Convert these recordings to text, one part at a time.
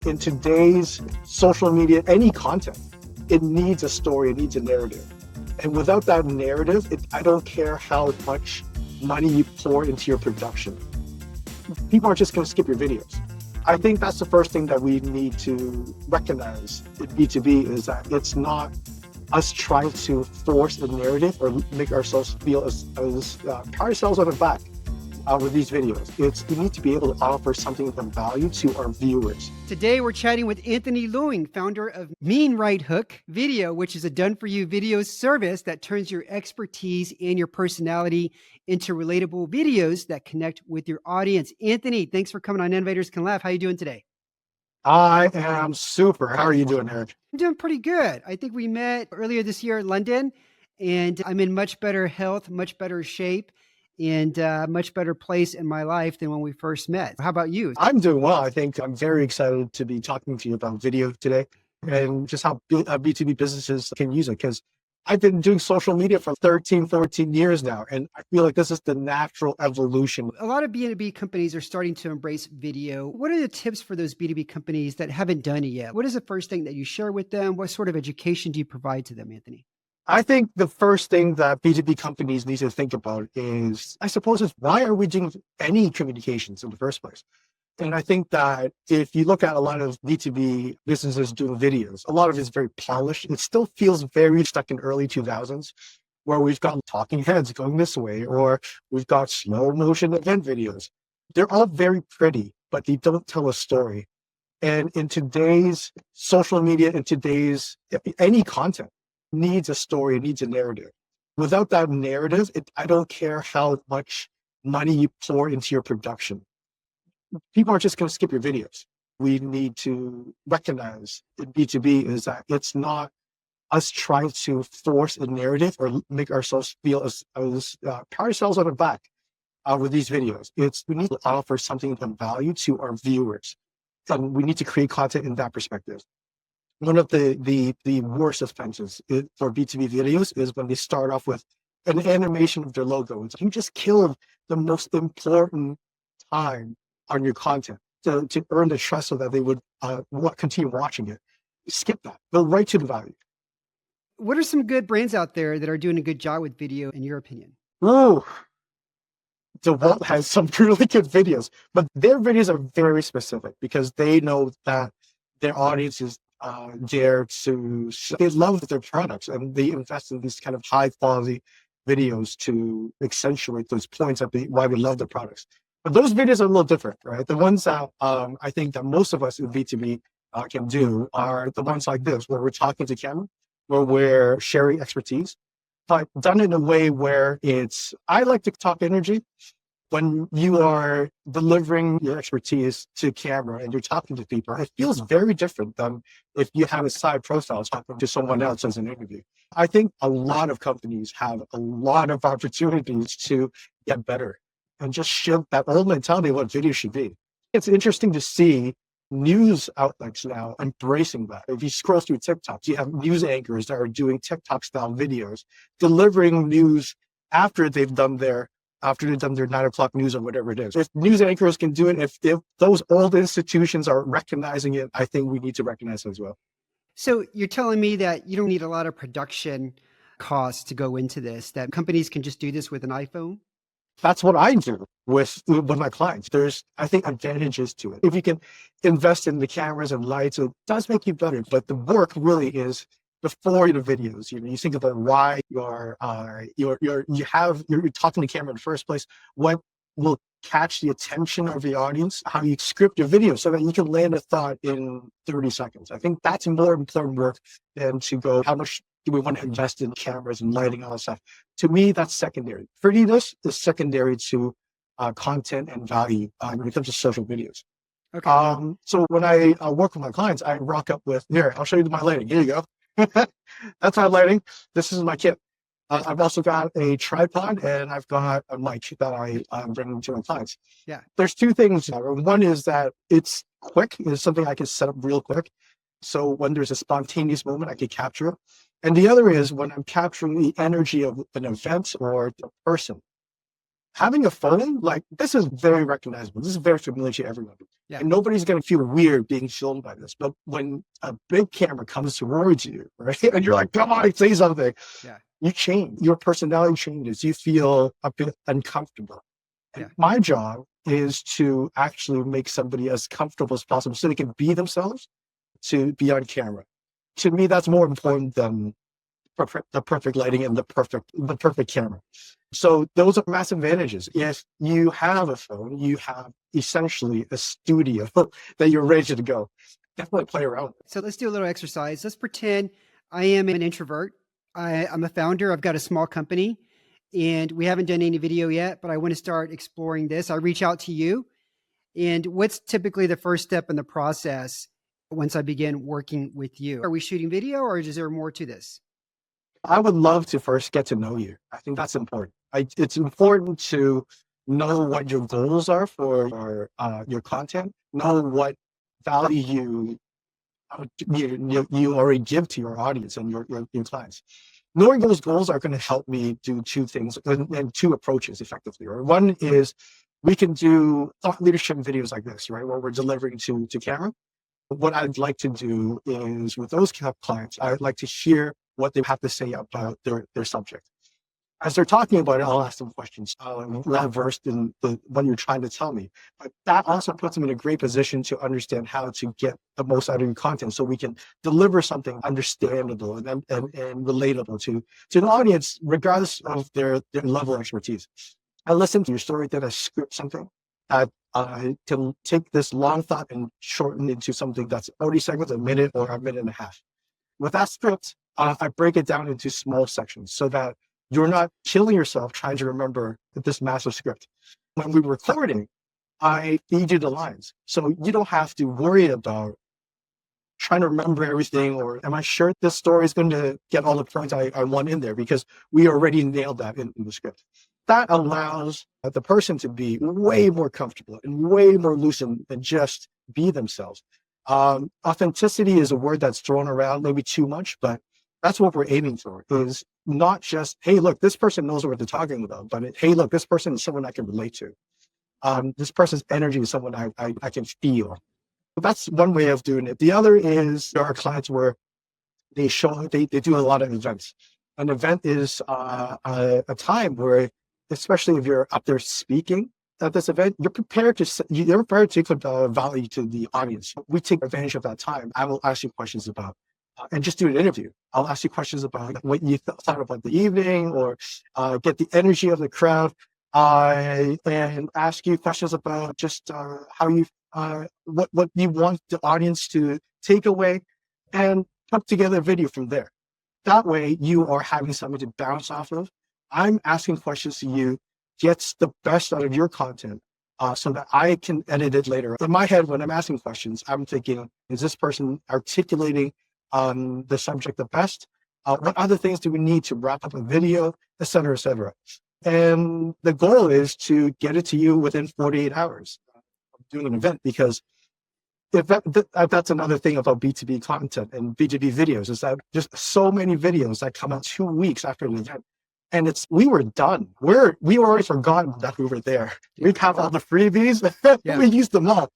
In today's social media, any content, it needs a story, it needs a narrative. And without that narrative, I don't care how much money you pour into your production. People aren't just going to skip your videos. I think that's the first thing that we need to recognize in B2B is that it's not us trying to force a narrative or make ourselves feel pat ourselves on the back with these videos. We need to be able to offer something of value to our viewers. Today, we're chatting with Anthony Leung, founder of Mean Right Hook Video, which is a done-for-you video service that turns your expertise and your personality into relatable videos that connect with your audience. Anthony, thanks for coming on Innovators Can Laugh. How are you doing today? I am super. How are you doing, Eric? I'm doing pretty good. I think we met earlier this year in London, and I'm in much better health, much better shape, and much better place in my life than when we first met. How about you? I'm doing well. I think I'm very excited to be talking to you about video today and just how B2B businesses can use it. Because I've been doing social media for 13, 14 years now, and I feel like this is the natural evolution. A lot of B2B companies are starting to embrace video. What are the tips for those B2B companies that haven't done it yet? What is the first thing that you share with them? What sort of education do you provide to them, Anthony? I think the first thing that B2B companies need to think about is, I suppose, is why are we doing any communications in the first place? And I think that if you look at a lot of B2B businesses doing videos, a lot of it is very polished. It still feels very stuck in early 2000s, where we've got talking heads going this way, or we've got slow motion event videos. They're all very pretty, but they don't tell a story. And in today's social media, in today's any content, needs a story, it needs a narrative. Without that narrative, I don't care how much money you pour into your production. People aren't just going to skip your videos. We need to recognize in B2B is that it's not us trying to force a narrative or make ourselves feel pat ourselves on the back with these videos. We need to offer something of value to our viewers. And we need to create content in that perspective. One of the worst offenses for B2B videos is when they start off with an animation of their logo. You just killed the most important time on your content to earn the trust so that they would continue watching it. Skip that. Go right to the value. What are some good brands out there that are doing a good job with video, in your opinion? Oh, DeWalt has some really good videos, but their videos are very specific because they know that their audience is there to, they love their products and they invest in these kind of high quality videos to accentuate those points of why we love the products. But those videos are a little different, right? The ones that I think that most of us in B2B can do are the ones like this, where we're talking to camera, where we're sharing expertise, but done in a way where I like to talk energy. When you are delivering your expertise to camera and you're talking to people, it feels very different than if you have a side profile talking to someone else as an interview. I think a lot of companies have a lot of opportunities to get better and just shift that old mentality of what video should be. It's interesting to see news outlets now embracing that. If you scroll through TikTok, you have news anchors that are doing TikTok style videos, delivering news after they've done their 9 o'clock news or whatever it is. If news anchors can do it, if those old institutions are recognizing it, I think we need to recognize it as well. So you're telling me that you don't need a lot of production costs to go into this, that companies can just do this with an iPhone? That's what I do with my clients. There's, I think, advantages to it. If you can invest in the cameras and lights, it does make you better. But the work really is before the videos. You think about why you're talking to camera in the first place. What will catch the attention of the audience? How you script your video so that you can land a thought in 30 seconds. I think that's more important work than to go, how much do we want to invest in cameras and lighting, all that stuff? To me, that's secondary. Prettiness is secondary to content and value when it comes to social videos. Okay. So when I work with my clients, I rock up with, here, I'll show you my lighting. Here you go. That's my lighting. This is my kit. I've also got a tripod and I've got a mic that I'm bringing to my clients. Yeah. There's two things. One is that it's quick. It's something I can set up real quick. So when there's a spontaneous moment, I can capture it. And the other is when I'm capturing the energy of an event or a person. Having a phone, like this is very recognizable. This is very familiar to everyone. Yeah. And nobody's going to feel weird being filmed by this. But when a big camera comes towards you, right, and you're like, come on, say something, Yeah. you change. Your personality changes. You feel a bit uncomfortable. And Yeah. my job is to actually make somebody as comfortable as possible so they can be themselves, to be on camera. To me, that's more important than the perfect lighting and the perfect camera. So those are massive advantages. If you have a phone, you have essentially a studio that you're ready to go. Definitely play around. So let's do a little exercise. Let's pretend I am an introvert. I'm a founder. I've got a small company and we haven't done any video yet, but I want to start exploring this. I reach out to you. And what's typically the first step in the process once I begin working with you? Are we shooting video or is there more to this? I would love to first get to know you. I think that's important. It's important to know what your goals are for your content, know what value you already give to your audience and your clients. Knowing those goals are going to help me do two things and two approaches effectively. Or one is we can do thought leadership videos like this, right, where we're delivering to camera. What I'd like to do is with those clients, I'd like to hear what they have to say about their subject. As they're talking about it, I'll ask them questions. I'm not versed in what you're trying to tell me, but that also puts them in a great position to understand how to get the most out of your content, so we can deliver something understandable and relatable to the audience, regardless of their level of expertise. I listen to your story, then I script something that can take this long thought and shorten into something that's 40 seconds, a minute, or a minute and a half. With that script, I break it down into small sections so that you're not killing yourself trying to remember this massive script. When we're recording, I feed you the lines. So you don't have to worry about trying to remember everything, or am I sure this story is going to get all the points I want in there, because we already nailed that in the script. That allows the person to be way more comfortable and way more loose and just be themselves. Authenticity is a word that's thrown around maybe too much, but that's what we're aiming for, is not just, hey, look, this person knows what they're talking about, but hey, look, this person is someone I can relate to. This person's energy is someone I can feel. That's one way of doing it. The other is there are clients where they do a lot of events. An event is a time where, especially if you're up there speaking at this event, you're prepared to put value to the audience. We take advantage of that time. I will ask you questions about and just do an interview. I'll ask you questions about what you thought about the evening, or get the energy of the crowd, and ask you questions about just how you, what you want the audience to take away, and put together a video from there. That way you are having something to bounce off of. I'm asking questions to you, gets the best out of your content, so that I can edit it later. In my head, when I'm asking questions, I'm thinking, is this person articulating the subject the best? What other things do we need to wrap up a video, et cetera, et cetera. And the goal is to get it to you within 48 hours of doing an event, because if that's another thing about B2B content and B2B videos, is that just so many videos that come out 2 weeks after an event. And we were done. We already forgotten that we were there. We have all the freebies. We used them all.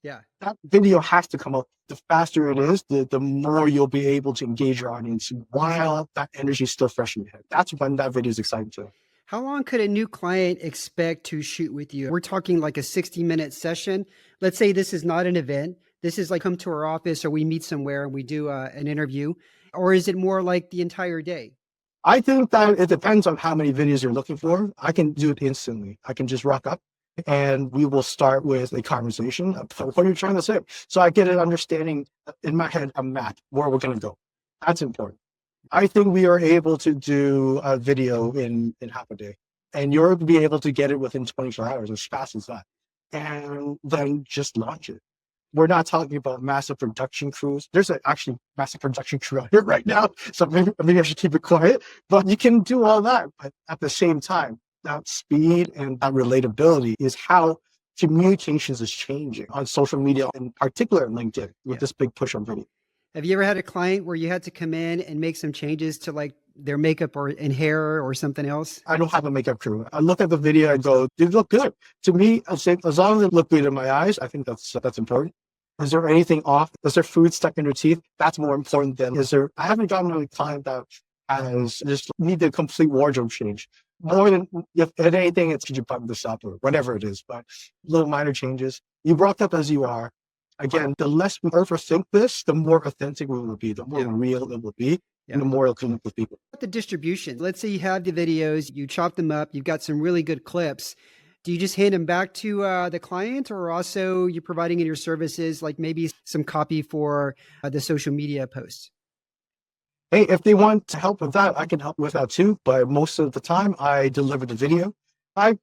Yeah. That video has to come out. The faster it is, the more you'll be able to engage your audience while that energy is still fresh in your head. That's when that video is exciting too. How long could a new client expect to shoot with you? We're talking like a 60-minute session. Let's say this is not an event. This is like come to our office, or we meet somewhere and we do an interview. Or is it more like the entire day? I think that it depends on how many videos you're looking for. I can do it instantly. I can just rock up and we will start with a conversation of what you're trying to say. So I get an understanding in my head, a map where we're going to go. That's important. I think we are able to do a video in half a day, and you'll be able to get it within 24 hours, as fast as that. And then just launch it. We're not talking about massive production crews. There's actually massive production crew out here right now, so maybe I should keep it quiet. But you can do all that, but at the same time, that speed and that relatability is how communications is changing on social media, in particular LinkedIn, with this big push on video. Have you ever had a client where you had to come in and make some changes to like their makeup or and hair or something else? I don't have a makeup crew. I look at the video and go, they look good. To me, I say, as long as it look good in my eyes, I think that's important. Is there anything off? Is there food stuck in your teeth? That's more important than I haven't gotten a client that has just need a complete wardrobe change. More than if anything, it's could you button this up or whatever it is, but little minor changes. You rocked up as you are. Again, the less we overthink this, the more authentic we will be, the more real it will be, and the more it'll connect with people. The distribution. Let's say you have the videos, you chop them up, you've got some really good clips. Do you just hand them back to the client, or also you're providing in your services, like maybe some copy for the social media posts? Hey, if they want to help with that, I can help with that too. But most of the time, I deliver the video. I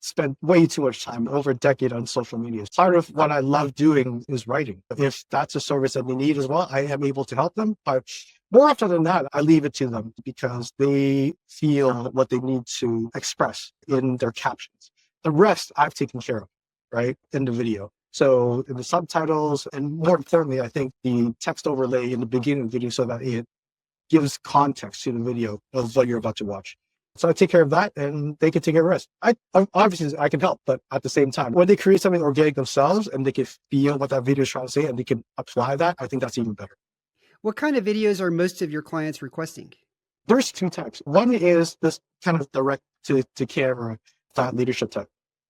spent way too much time, over a decade, on social media. Part of what I love doing is writing. If that's a service that they need as well, I am able to help them. But more often than not, I leave it to them because they feel what they need to express in their captions. The rest I've taken care of, right, in the video. So in the subtitles, and more importantly, I think the text overlay in the beginning of the video so that it gives context to the video of what you're about to watch. So I take care of that, and they can take care of the rest. Obviously I can help, but at the same time, when they create something organic themselves and they can feel what that video is trying to say and they can apply that, I think that's even better. What kind of videos are most of your clients requesting? There's two types. One is this kind of direct to camera thought leadership type,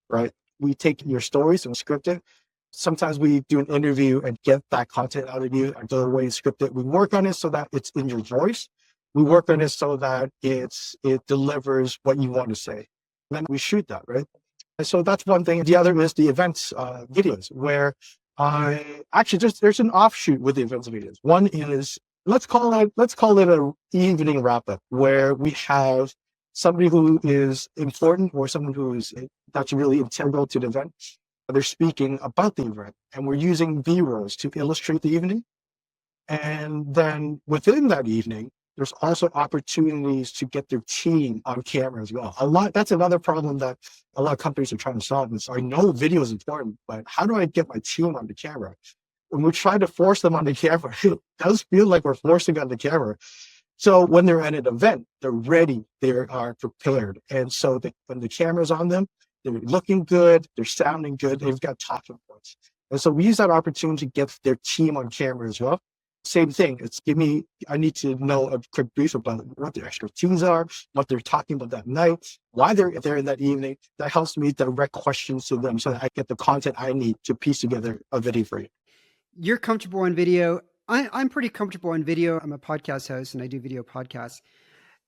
right? We take your stories and script it. Sometimes we do an interview and get that content out of you and the way it's scripted. We work on it so that it's in your voice. We work on it so that it delivers what you want to say. Then we shoot that, right? And so that's one thing. The other is the events videos, where there's an offshoot with the events videos. One is let's call it a evening wrap up, where we have somebody who is important or someone who is that's really integral to the event. They're speaking about the event, and we're using B-rolls to illustrate the evening. And then within that evening, there's also opportunities to get their team on camera as well. That's another problem that a lot of companies are trying to solve. Is I know video is important, but how do I get my team on the camera? When we try to force them on the camera, it does feel like we're forcing on the camera. So when they're at an event, they're ready, they are prepared. And so when the camera's on them, they're looking good, they're sounding good, they've got talking points. And so we use that opportunity to get their team on camera as well. Same thing. I need to know a quick brief about what their expertise are, what they're talking about that night, why they're there in that evening. That helps me direct questions to them so that I get the content I need to piece together a video for you. You're comfortable on video. I'm pretty comfortable on video. I'm a podcast host and I do video podcasts.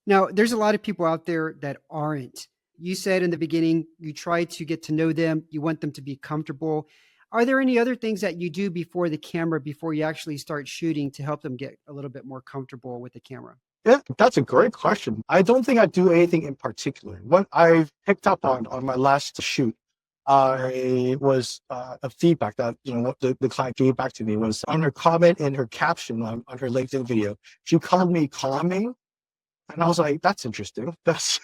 Now, there's a lot of people out there that aren't. You said in the beginning, you try to get to know them. You want them to be comfortable. Are there any other things that you do before the camera, before you actually start shooting, to help them get a little bit more comfortable with the camera? Yeah, that's a great question. I don't think I do anything in particular. What I've picked up on my last shoot was a feedback that, what the client gave back to me was on her comment and her caption on her LinkedIn video. She called me calming. And I was like, that's interesting. That's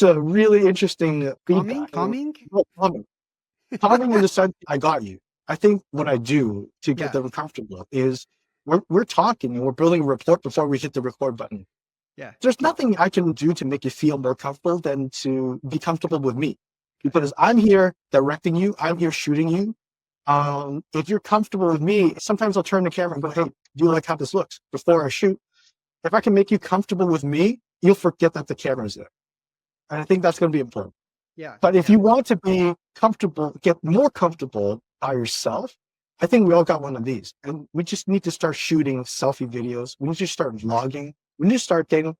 a really interesting feedback. Calming? No, calming. Calming in the sense, I got you. I think what I do to get them comfortable is we're talking and we're building a rapport before we hit the record button. Yeah. There's nothing I can do to make you feel more comfortable than to be comfortable with me. Because I'm here directing you, I'm here shooting you. If you're comfortable with me, sometimes I'll turn the camera and go, hey, do you like how this looks before I shoot? If I can make you comfortable with me, you'll forget that the camera's there. And I think that's going to be important. Yeah. But if you want to be comfortable, get more comfortable by yourself, I think we all got one of these. And we just need to start shooting selfie videos. We need to start vlogging. We need to start getting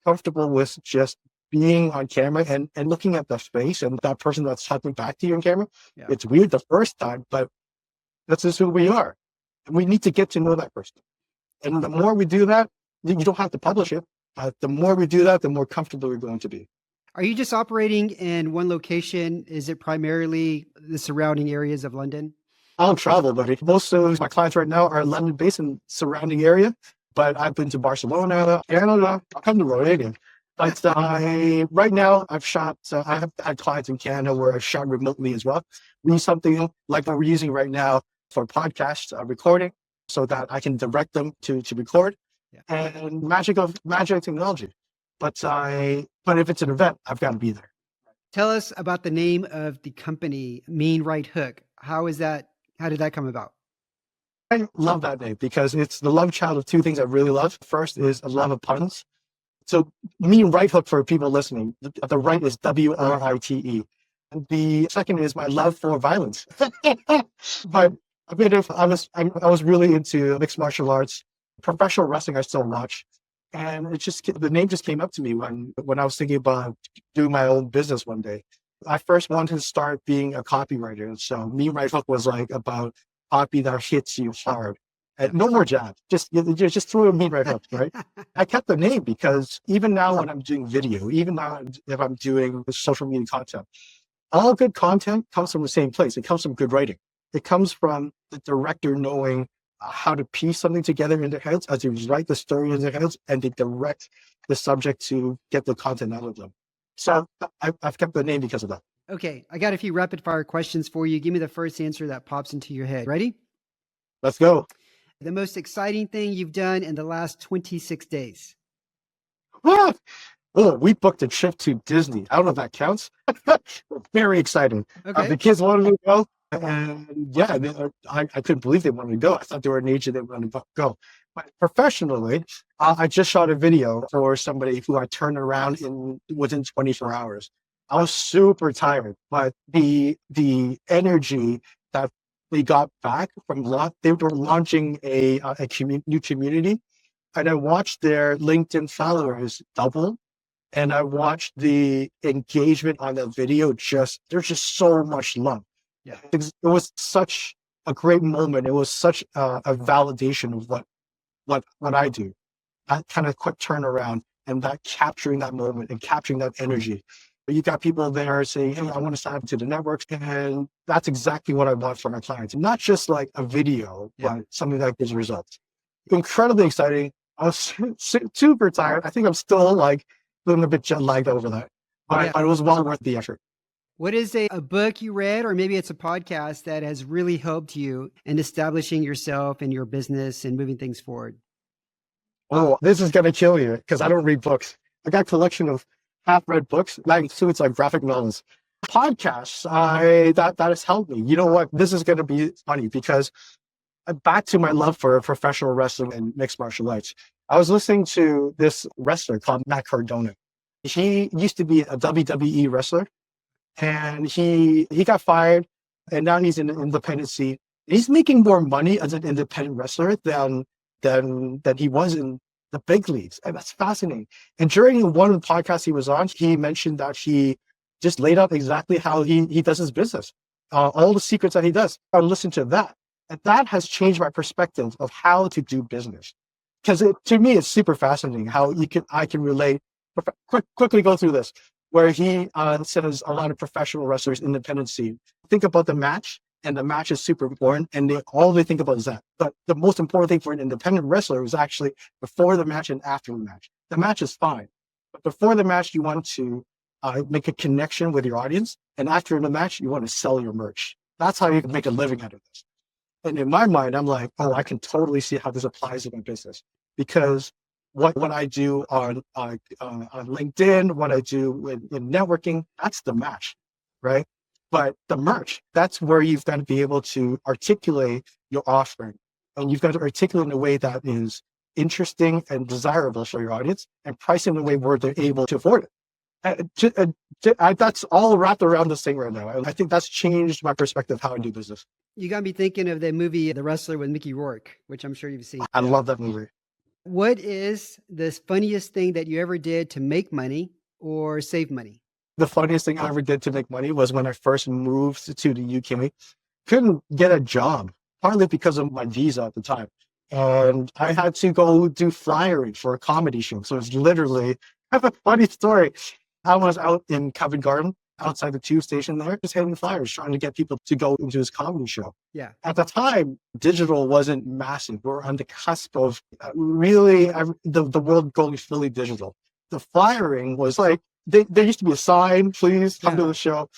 comfortable with just being on camera and looking at the face and that person that's talking back to you on camera. Yeah. It's weird the first time, but that's just who we are. And we need to get to know that person. And the more we do that, you don't have to publish it. The more we do that, the more comfortable we're going to be. Are you just operating in one location? Is it primarily the surrounding areas of London? I'll travel, buddy. Most of my clients right now are London-based and surrounding area, but I've been to Barcelona, Canada. I'll come to Romania. But right now, I have had clients in Canada where I've shot remotely as well. We use something like what we're using right now for podcast recording so that I can direct them to record. Yeah. and magic technology. But if it's an event, I've got to be there. Tell us about the name of the company, Mean Right Hook. How is that? How did that come about? I love that name because it's the love child of two things I really love. First is a love of puns. So me right hook for people listening, the right is WRITE. And the second is my love for violence. But I was really into mixed martial arts, professional wrestling. I still watch, and the name just came up to me when I was thinking about doing my own business one day. I first wanted to start being a copywriter, and so me right hook was like about copy that hits you hard. And no more jab. Just throw a me right hook, right? I kept the name because even now when I'm doing video, even now if I'm doing social media content, all good content comes from the same place. It comes from good writing. It comes from the director knowing how to piece something together in their heads as they write the story in their heads and they direct the subject to get the content out of them. So I've kept the name because of that. Okay, I got a few rapid fire questions for you. Give me the first answer that pops into your head. Ready? Let's go. The most exciting thing you've done in the last 26 days. Ah! Oh, we booked a trip to Disney. I don't know if that counts. Very exciting. Okay. The kids wanted to go. And yeah, I couldn't believe they wanted to go. I thought they were an age that wanted to go. But professionally, I just shot a video for somebody who I turned around within 24 hours. I was super tired, but the energy that they got back from they were launching a new community, and I watched their LinkedIn followers double. And I watched the engagement on the video. There's just so much love. Yeah. It was such a great moment. It was such a validation of what I do. That kind of quick turnaround and that capturing that moment and capturing that energy. You got people there saying, "Hey, I want to sign up to the networks," and that's exactly what I want for my clients. Not just like a video, but something that gives results. Incredibly exciting. I was super tired. I think I'm still like feeling a bit jet lagged over that, but it was well worth the effort. What is a book you read, or maybe it's a podcast that has really helped you in establishing yourself and your business and moving things forward? Oh, this is going to kill you because I don't read books. I got a collection of half-read books. That includes like graphic novels. Podcasts, that has helped me. You know what? This is going to be funny because back to my love for professional wrestling and mixed martial arts. I was listening to this wrestler called Matt Cardona. He used to be a WWE wrestler, and he got fired, and now he's in an independent scene. He's making more money as an independent wrestler than he was in the big leagues, and that's fascinating. And during one of the podcasts he was on, he mentioned that he just laid out exactly how he does his business, all the secrets that he does. I listened to that, and that has changed my perspective of how to do business. Because to me, it's super fascinating how I can relate. Quickly go through this, where he says a lot of professional wrestlers, independent scene, think about the match, and the match is super important, and all they think about is that. But the most important thing for an independent wrestler is actually before the match and after the match. The match is fine, but before the match, you want to make a connection with your audience, and after the match, you want to sell your merch. That's how you can make a living out of this. And in my mind, I'm like, oh, I can totally see how this applies to my business, because what I do on LinkedIn, what I do in networking, that's the match, right? But the merch, that's where you've got to be able to articulate your offering, and you've got to articulate in a way that is interesting and desirable for your audience, and price in a way where they're able to afford it. That's all wrapped around this thing right now. I think that's changed my perspective of how I do business. You got me thinking of the movie The Wrestler with Mickey Rourke, which I'm sure you've seen. I love that movie. What is the funniest thing that you ever did to make money or save money? The funniest thing I ever did to make money was when I first moved to the UK. Couldn't get a job, partly because of my visa at the time. And I had to go do flyering for a comedy show. So it's literally, I have a funny story. I was out in Covent Garden, outside the tube station there, just handing flyers, trying to get people to go into his comedy show. Yeah. At the time, digital wasn't massive. We're on the cusp of really the world going fully digital. The flyering was like, there used to be a sign, please come to the show.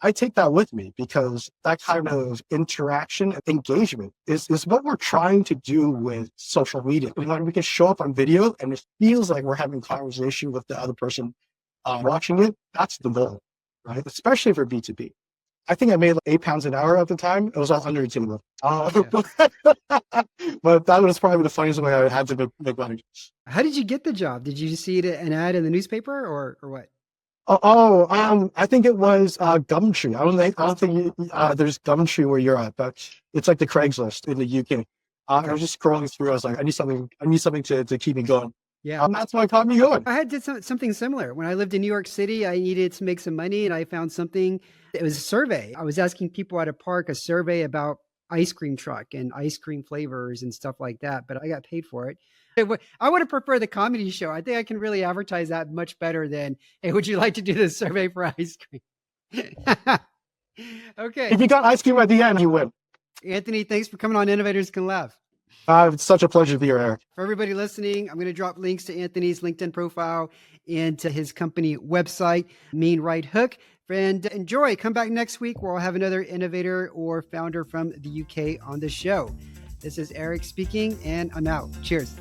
I take that with me because that kind of interaction and engagement is what we're trying to do with social media. When we can show up on video and it feels like we're having a conversation with the other person watching it, that's the goal, right? Especially for B2B. I think I made like £8 an hour at the time. It was all under the table. But that was probably the funniest way I had to make money. How did you get the job? Did you see an ad in the newspaper or what? I think it was Gumtree. I don't think there's Gumtree where you're at, but it's like the Craigslist in the UK. I was just scrolling through. I was like, I need something to keep me going. Yeah. That's why it caught me going. I did something similar. When I lived in New York City, I needed to make some money and I found something. It was a survey. I was asking people at a park a survey about ice cream truck and ice cream flavors and stuff like that, but I got paid for it. I would have preferred the comedy show. I think I can really advertise that much better than, hey, would you like to do this survey for ice cream? Okay. If you got ice cream at the end, you win. Anthony, thanks for coming on Innovators Can Laugh. It's such a pleasure to be here, Eric. For everybody listening, I'm going to drop links to Anthony's LinkedIn profile and to his company website, Mean Right Hook. And enjoy. Come back next week where I'll have another innovator or founder from the UK on the show. This is Eric speaking, and I'm out. Cheers.